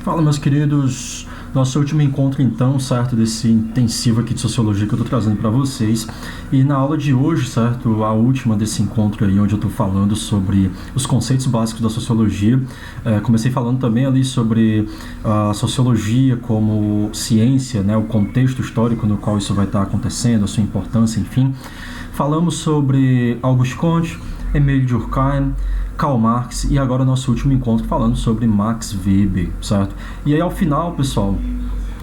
Fala, meus queridos, nosso último encontro então, certo, desse intensivo aqui de Sociologia que eu estou trazendo para vocês. E na aula de hoje, certo, a última desse encontro aí, onde eu estou falando sobre os conceitos básicos da Sociologia. Comecei falando também ali sobre a Sociologia como ciência, né, o contexto histórico no qual isso vai estar acontecendo, a sua importância, enfim. Falamos sobre Auguste Comte, Émile Durkheim, Karl Marx e agora nosso último encontro falando sobre Max Weber, certo? E aí ao final, pessoal,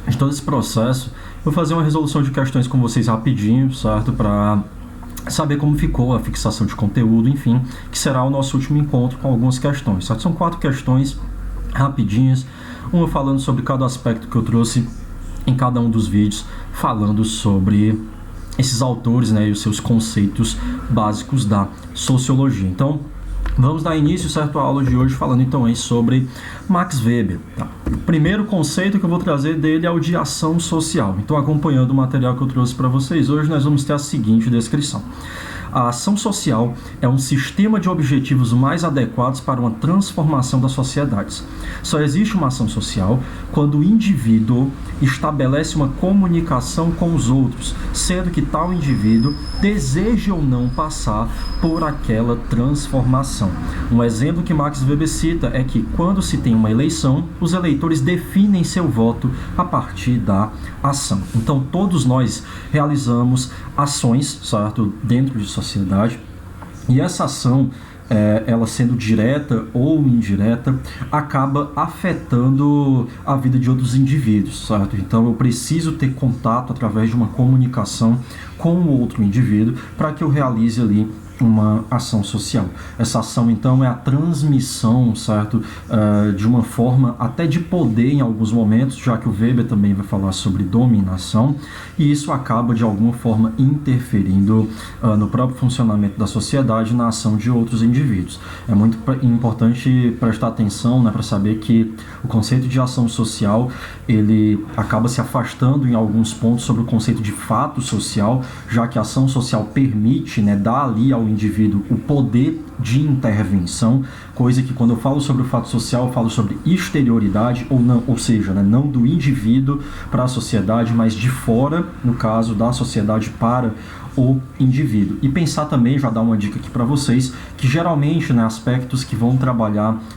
de todo esse processo, eu vou fazer uma resolução de questões com vocês rapidinho, certo? Para saber como ficou a fixação de conteúdo, enfim, que será o nosso último encontro com algumas questões, certo? São 4 questões rapidinhas, uma falando sobre cada aspecto que eu trouxe em cada um dos vídeos, falando sobre esses autores, né, e os seus conceitos básicos da sociologia. Então, vamos dar início, certo, à aula de hoje falando então aí sobre Max Weber. Tá? O primeiro conceito que eu vou trazer dele é o de ação social. Então, acompanhando o material que eu trouxe para vocês hoje, nós vamos ter a seguinte descrição. A ação social é um sistema de objetivos mais adequados para uma transformação das sociedades. Só existe uma ação social quando o indivíduo estabelece uma comunicação com os outros, sendo que tal indivíduo deseja ou não passar por aquela transformação. Um exemplo que Max Weber cita é que quando se tem uma eleição, os eleitores definem seu voto a partir da ação. Então todos nós realizamos ações, certo, dentro de sociedade, e essa ação, ela sendo direta ou indireta, acaba afetando a vida de outros indivíduos, certo? Então eu preciso ter contato através de uma comunicação com o outro indivíduo para que eu realize ali uma ação social. Essa ação, então, é a transmissão, certo, de uma forma até de poder em alguns momentos, já que o Weber também vai falar sobre dominação, e isso acaba, de alguma forma, interferindo no próprio funcionamento da sociedade, na ação de outros indivíduos. É muito importante prestar atenção, né, para saber que o conceito de ação social, ele acaba se afastando em alguns pontos sobre o conceito de fato social, já que a ação social permite, né, dar ali ao indivíduo o poder de intervenção, coisa que quando eu falo sobre o fato social, eu falo sobre exterioridade, ou não, ou seja, né, não do indivíduo para a sociedade, mas de fora, no caso da sociedade para o indivíduo. E pensar também, já dar uma dica aqui para vocês, que geralmente, né, aspectos que vão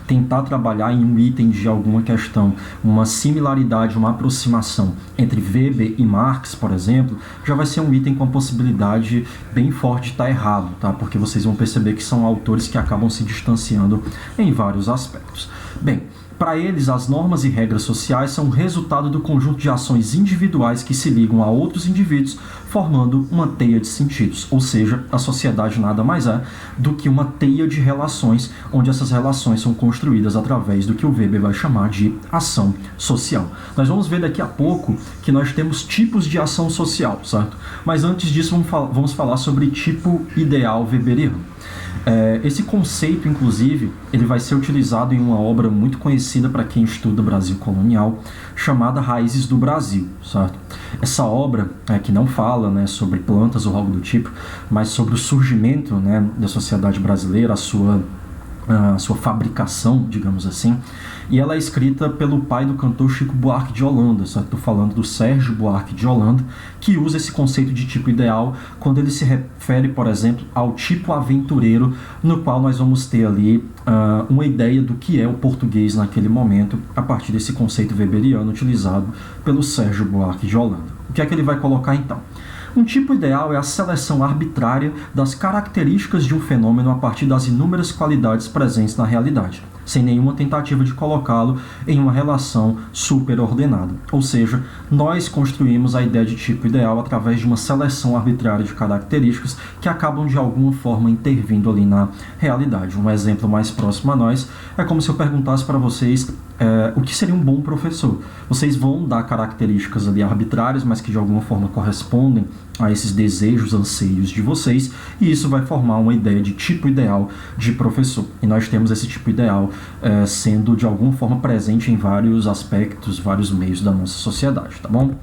tentar trabalhar em um item de alguma questão, uma similaridade, uma aproximação entre Weber e Marx, por exemplo, já vai ser um item com a possibilidade bem forte de estar errado, tá? Porque vocês vão perceber que são autores que acabam se distanciando em vários aspectos. Bem, para eles, as normas e regras sociais são resultado do conjunto de ações individuais que se ligam a outros indivíduos, formando uma teia de sentidos. Ou seja, a sociedade nada mais é do que uma teia de relações, onde essas relações são construídas através do que o Weber vai chamar de ação social. Nós vamos ver daqui a pouco que nós temos tipos de ação social, certo? Mas antes disso, vamos falar sobre tipo ideal weberiano. Esse conceito, inclusive, ele vai ser utilizado em uma obra muito conhecida para quem estuda Brasil colonial, chamada Raízes do Brasil, certo? Essa obra, que não fala, né, sobre plantas ou algo do tipo, mas sobre o surgimento, né, da sociedade brasileira, a sua fabricação, digamos assim, e ela é escrita pelo pai do cantor Chico Buarque de Holanda, certo? Estou falando do Sérgio Buarque de Holanda, que usa esse conceito de tipo ideal quando ele se refere, por exemplo, ao tipo aventureiro, no qual nós vamos ter ali uma ideia do que é o português naquele momento, a partir desse conceito weberiano utilizado pelo Sérgio Buarque de Holanda. O que é que ele vai colocar então? Um tipo ideal é a seleção arbitrária das características de um fenômeno a partir das inúmeras qualidades presentes na realidade, sem nenhuma tentativa de colocá-lo em uma relação superordenada. Ou seja, nós construímos a ideia de tipo ideal através de uma seleção arbitrária de características que acabam de alguma forma intervindo ali na realidade. Um exemplo mais próximo a nós é como se eu perguntasse para vocês o que seria um bom professor. Vocês vão dar características ali arbitrárias, mas que de alguma forma correspondem a esses desejos, anseios de vocês, e isso vai formar uma ideia de tipo ideal de professor. E nós temos esse tipo ideal sendo de alguma forma presente em vários aspectos, vários meios da nossa sociedade, tá bom?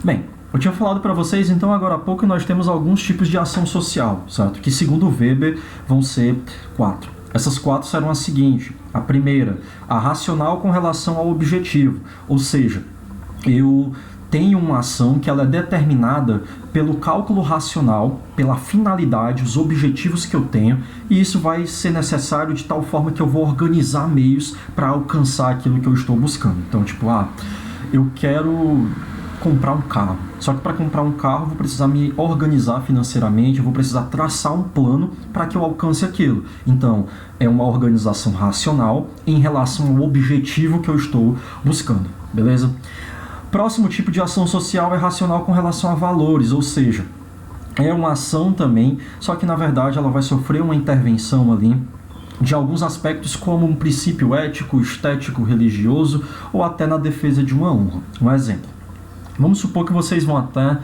Bem, eu tinha falado para vocês, então, agora há pouco, nós temos alguns tipos de ação social, certo? Que, segundo Weber, vão ser 4. Essas 4 serão as seguintes. A primeira, a racional com relação ao objetivo, ou seja, eu tenho uma ação que ela é determinada pelo cálculo racional, pela finalidade, os objetivos que eu tenho, e isso vai ser necessário de tal forma que eu vou organizar meios para alcançar aquilo que eu estou buscando. Então, tipo, eu quero comprar um carro. Só que para comprar um carro eu vou precisar me organizar financeiramente, eu vou precisar traçar um plano para que eu alcance aquilo. Então, é uma organização racional em relação ao objetivo que eu estou buscando, beleza? Próximo tipo de ação social é racional com relação a valores, ou seja, é uma ação também, só que na verdade ela vai sofrer uma intervenção ali de alguns aspectos como um princípio ético, estético, religioso ou até na defesa de uma honra. Um exemplo, vamos supor que vocês vão até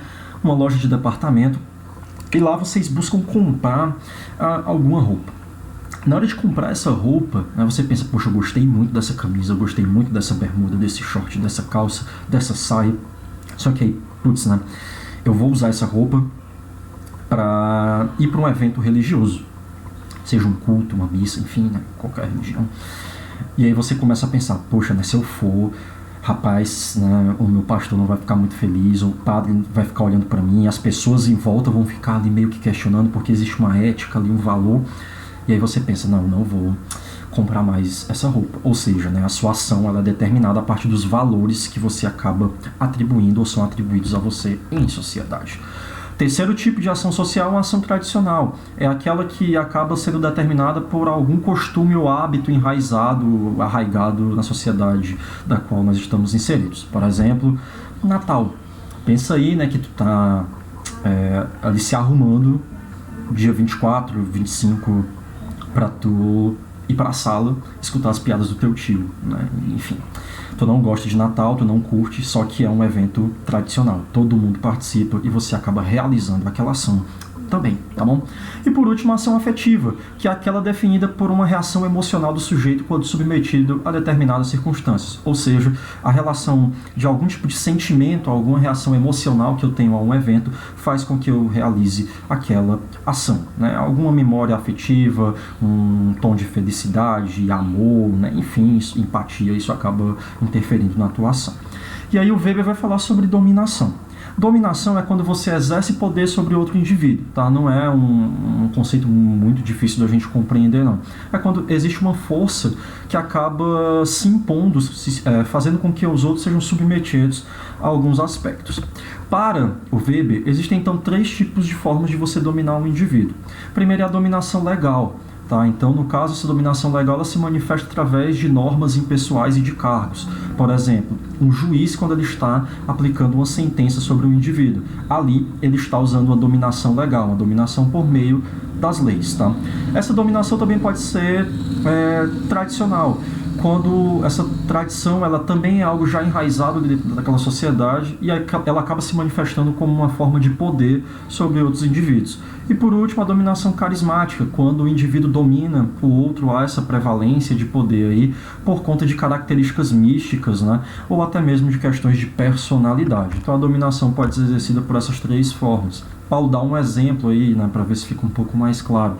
uma loja de departamento e lá vocês buscam comprar alguma roupa. Na hora de comprar essa roupa, né, você pensa, poxa, eu gostei muito dessa camisa, eu gostei muito dessa bermuda, desse short, dessa calça, dessa saia. Só que aí, né, eu vou usar essa roupa para ir para um evento religioso. Seja um culto, uma missa, enfim, né, qualquer religião. E aí você começa a pensar, poxa, né, se eu for, rapaz, né, o meu pastor não vai ficar muito feliz, o padre vai ficar olhando para mim, as pessoas em volta vão ficar ali meio que questionando, porque existe uma ética ali, um valor. E aí você pensa, não vou comprar mais essa roupa. Ou seja, né, a sua ação ela é determinada a partir dos valores que você acaba atribuindo ou são atribuídos a você em sociedade. Terceiro tipo de ação social é uma ação tradicional. É aquela que acaba sendo determinada por algum costume ou hábito arraigado na sociedade da qual nós estamos inseridos. Por exemplo, Natal. Pensa aí, né, que tu tá ali se arrumando dia 24, 25... para tu ir para a sala escutar as piadas do teu tio, né? Enfim, tu não gosta de Natal, tu não curte, só que é um evento tradicional, todo mundo participa e você acaba realizando aquela ação também, tá bom? E por último, a ação afetiva, que é aquela definida por uma reação emocional do sujeito quando submetido a determinadas circunstâncias, ou seja, a relação de algum tipo de sentimento, alguma reação emocional que eu tenho a um evento faz com que eu realize aquela ação, né? Alguma memória afetiva, um tom de felicidade, amor, né? Enfim, isso, empatia, isso acaba interferindo na tua ação. E aí o Weber vai falar sobre dominação. Dominação é quando você exerce poder sobre outro indivíduo, tá? Não é um conceito muito difícil da gente compreender, não. É quando existe uma força que acaba se impondo, fazendo com que os outros sejam submetidos a alguns aspectos. Para o Weber, existem então 3 tipos de formas de você dominar um indivíduo. Primeiro é a dominação legal. Tá? Então, no caso, essa dominação legal ela se manifesta através de normas impessoais e de cargos. Por exemplo, um juiz, quando ele está aplicando uma sentença sobre um indivíduo, ali ele está usando uma dominação legal, uma dominação por meio das leis. Tá? Essa dominação também pode ser tradicional, quando essa tradição ela também é algo já enraizado dentro daquela sociedade e ela acaba se manifestando como uma forma de poder sobre outros indivíduos. E por último, a dominação carismática, quando o indivíduo domina o outro, há essa prevalência de poder aí por conta de características místicas, né? Ou até mesmo de questões de personalidade. Então a dominação pode ser exercida por essas 3 formas. Paulo dá um exemplo aí, né, para ver se fica um pouco mais claro.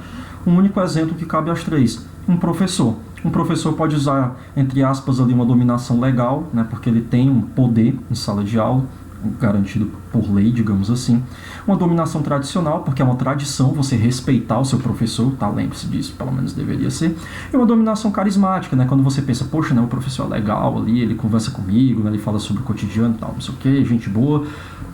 Um único exemplo que cabe às 3. Um professor. Um professor pode usar, entre aspas, ali uma dominação legal, né, porque ele tem um poder em sala de aula, garantido por lei, digamos assim. Uma dominação tradicional, porque é uma tradição você respeitar o seu professor, tá? Lembre-se disso, pelo menos deveria ser. E uma dominação carismática, né? Quando você pensa, poxa, né, o professor é legal ali, ele conversa comigo, né, ele fala sobre o cotidiano e tal, não sei o que, gente boa,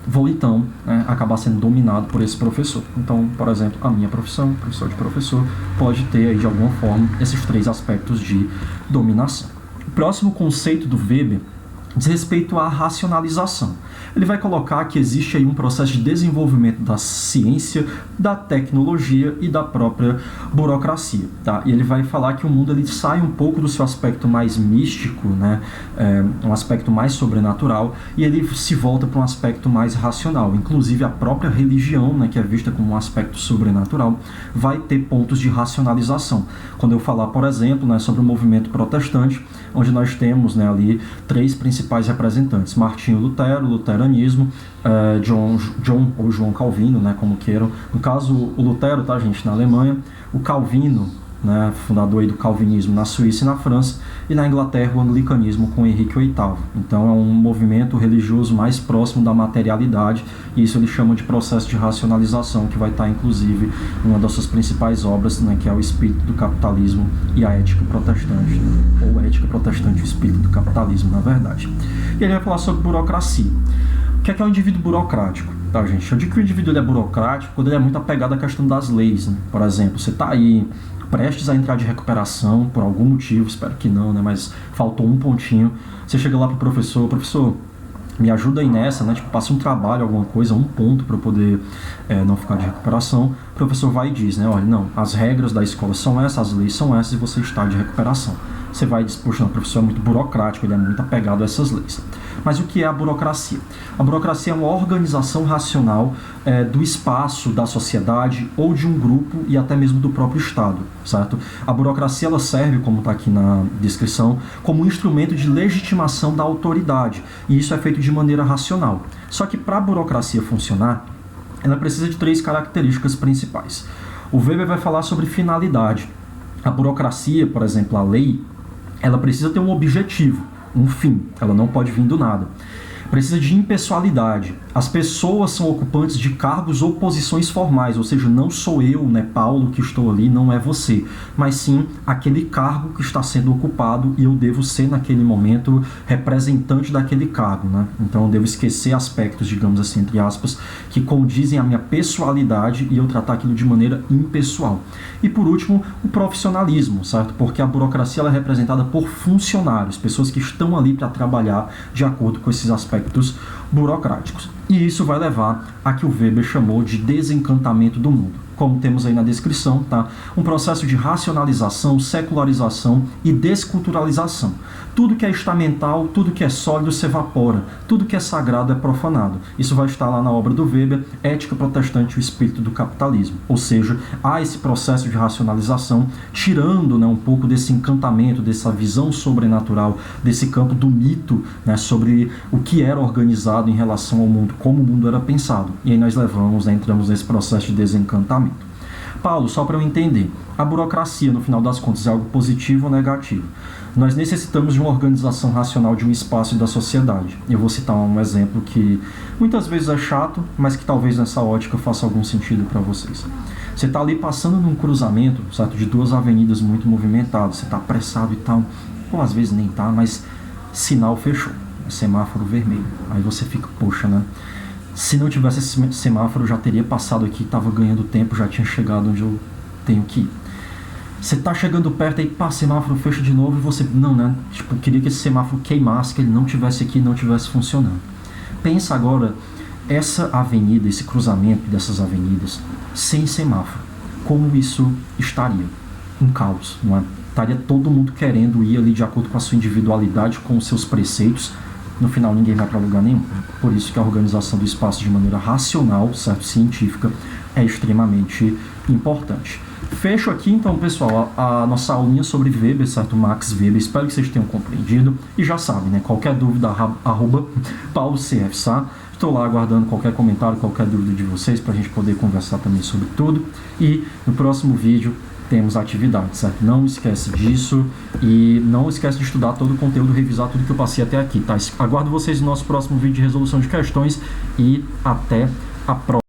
vou então, né, acabar sendo dominado por esse professor. Então, por exemplo, a minha profissão, professor de professor, pode ter aí de alguma forma esses 3 aspectos de dominação. O próximo conceito do Weber diz respeito à racionalização. Ele vai colocar que existe aí um processo de desenvolvimento da ciência, da tecnologia e da própria burocracia, tá? E ele vai falar que o mundo ele sai um pouco do seu aspecto mais místico, né? Um aspecto mais sobrenatural, e ele se volta para um aspecto mais racional. Inclusive a própria religião, né, que é vista como um aspecto sobrenatural, vai ter pontos de racionalização. Quando eu falar, por exemplo, né, sobre o movimento protestante, onde nós temos, né, ali 3 principais representantes: Martinho Lutero, luteranismo, John ou João Calvino, né, como queiram. No caso, o Lutero, tá, gente, na Alemanha, o Calvino né, fundador aí do calvinismo na Suíça e na França, e na Inglaterra o anglicanismo com Henrique VIII. Então é um movimento religioso mais próximo da materialidade, e isso ele chama de processo de racionalização, que vai estar inclusive em uma das suas principais obras, né, que é o Espírito do Capitalismo e a Ética Protestante, né, ou Ética Protestante e o Espírito do Capitalismo, na verdade. E ele vai falar sobre burocracia. O que é um indivíduo burocrático? Tá, gente? Eu digo que o indivíduo ele é burocrático quando ele é muito apegado à questão das leis, né? Por exemplo, você está aí prestes a entrar de recuperação por algum motivo, espero que não, né? Mas faltou um pontinho. Você chega lá pro professor, me ajuda aí nessa, né? Tipo, passa um trabalho, alguma coisa, um ponto para eu poder não ficar de recuperação. O professor vai e diz, né? Olha, não, as regras da escola são essas, as leis são essas e você está de recuperação. Você vai dizer, poxa, o professor é muito burocrático, ele é muito apegado a essas leis. Mas o que é a burocracia? A burocracia é uma organização racional do espaço, da sociedade ou de um grupo e até mesmo do próprio Estado, certo? A burocracia ela serve, como está aqui na descrição, como um instrumento de legitimação da autoridade, e isso é feito de maneira racional. Só que para a burocracia funcionar, ela precisa de 3 características principais. O Weber vai falar sobre finalidade. A burocracia, por exemplo, a lei, ela precisa ter um objetivo, um fim, ela não pode vir do nada. Precisa de impessoalidade. As pessoas são ocupantes de cargos ou posições formais, ou seja, não sou eu, né, Paulo, que estou ali, não é você, mas sim aquele cargo que está sendo ocupado e eu devo ser, naquele momento, representante daquele cargo, né? Então eu devo esquecer aspectos, digamos assim, entre aspas, que condizem à minha pessoalidade e eu tratar aquilo de maneira impessoal. E por último, o profissionalismo, certo? Porque a burocracia ela é representada por funcionários, pessoas que estão ali para trabalhar de acordo com esses aspectos burocráticos. E isso vai levar a que o Weber chamou de desencantamento do mundo. Como temos aí na descrição, tá? Um processo de racionalização, secularização e desculturalização. Tudo que é estamental, tudo que é sólido se evapora, tudo que é sagrado é profanado. Isso vai estar lá na obra do Weber, Ética Protestante e o Espírito do Capitalismo. Ou seja, há esse processo de racionalização, tirando, né, um pouco desse encantamento, dessa visão sobrenatural, desse campo do mito, né, sobre o que era organizado em relação ao mundo, como o mundo era pensado. E aí nós levamos, né, entramos nesse processo de desencantamento. Paulo, só para eu entender, a burocracia, no final das contas, é algo positivo ou negativo? Nós necessitamos de uma organização racional de um espaço e da sociedade. Eu vou citar um exemplo que muitas vezes é chato, mas que talvez nessa ótica faça algum sentido para vocês. Você está ali passando num cruzamento, certo, de 2 avenidas muito movimentadas, você está apressado e tal, ou às vezes nem tá, mas sinal fechou, semáforo vermelho. Aí você fica, poxa, né? Se não tivesse esse semáforo, eu já teria passado aqui, estava ganhando tempo, já tinha chegado onde eu tenho que ir. Você está chegando perto, aí pá, semáforo fecha de novo e você, não, né? Tipo, queria que esse semáforo queimasse, que ele não tivesse aqui, não tivesse funcionando. Pensa agora, essa avenida, esse cruzamento dessas avenidas, sem semáforo, como isso estaria? Um caos, não é? Estaria todo mundo querendo ir ali de acordo com a sua individualidade, com os seus preceitos. No final ninguém vai para lugar nenhum. Por isso que a organização do espaço de maneira racional, certo, científica, é extremamente importante. Fecho aqui então, pessoal, a nossa aulinha sobre Weber, certo, Max Weber. Espero que vocês tenham compreendido. E já sabem, né, qualquer dúvida, @PauloCFSA. Estou lá aguardando qualquer comentário, qualquer dúvida de vocês, para a gente poder conversar também sobre tudo. E no próximo vídeo temos atividade, certo? Não esquece disso e não esquece de estudar todo o conteúdo, revisar tudo que eu passei até aqui, tá? Aguardo vocês no nosso próximo vídeo de resolução de questões e até a próxima.